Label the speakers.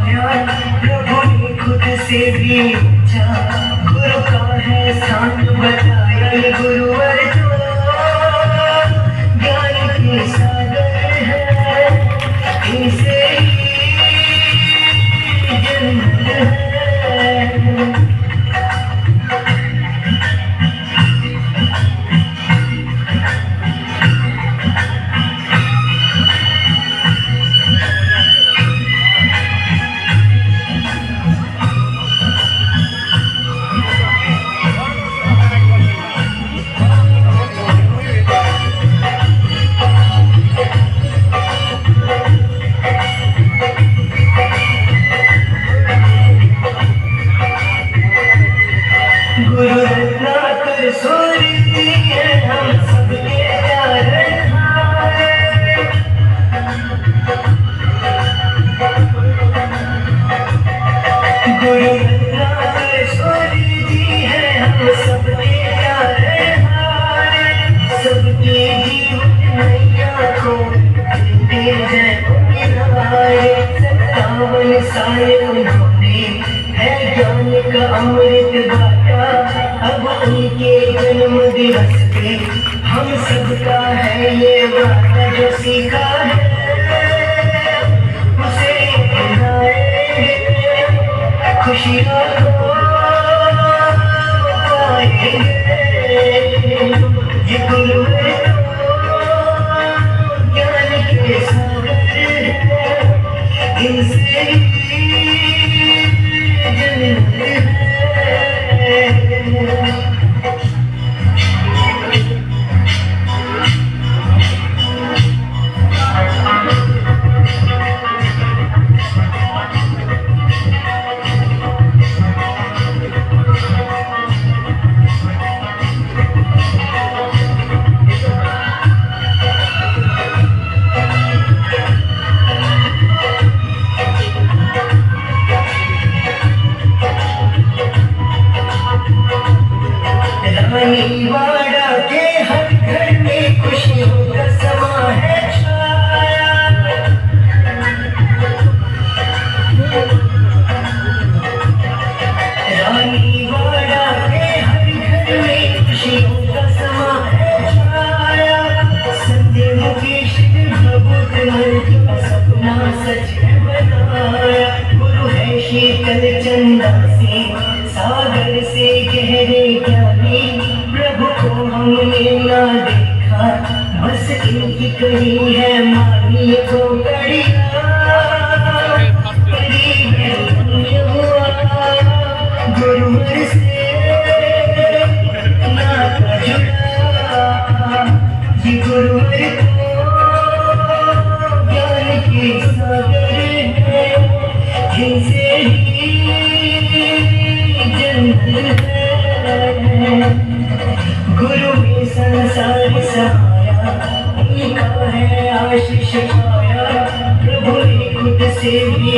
Speaker 1: ध्यान प्रभु ने खुद से भी पूछा, गुरु का है स्थान बताया ये गुरुवर जो ज्ञान के सागर है, इसे ही जन्नत है। गुरु रत्नाकर सूर्य है हम सबके प्यारे हारे, गुरु रत्नाकर सूर्य है हम सबके प्यारे हारे, सबके जीवन नैया को दे जय किनारे। 57 साल उन्होंने है ज्ञान का अमृत बाटा, अब उनके जन्म दिवस पे हम सबका है ये वादा, जो सीखा है उसे मनाएंगे, खुशियाँ पाएंगे। ये गुरु है ज्ञान के सागर है, इनसे जन्नत है। रानीवाड़ा के हर घर में खुशियों का समा है छाया, रानीवाड़ा के हर घर में खुशियों का समा है छाया। संजय मुकेश भगवत का सपना सच बनाया, गुरु है शीतल चंदा से सागर से गहरे ज्ञानी, प्रभु को हमने ना देखा बस इनकी कही है मानी को कड़िया, पुण्य हुआ गुरुवर से नाता जुड़ा, ये गुरुवर को ज्ञान के सागर है, जिनसे ही जन्नत है। गुरु में संसार सहाया, उनका है आशीष पाया, प्रभु ने खुद से भी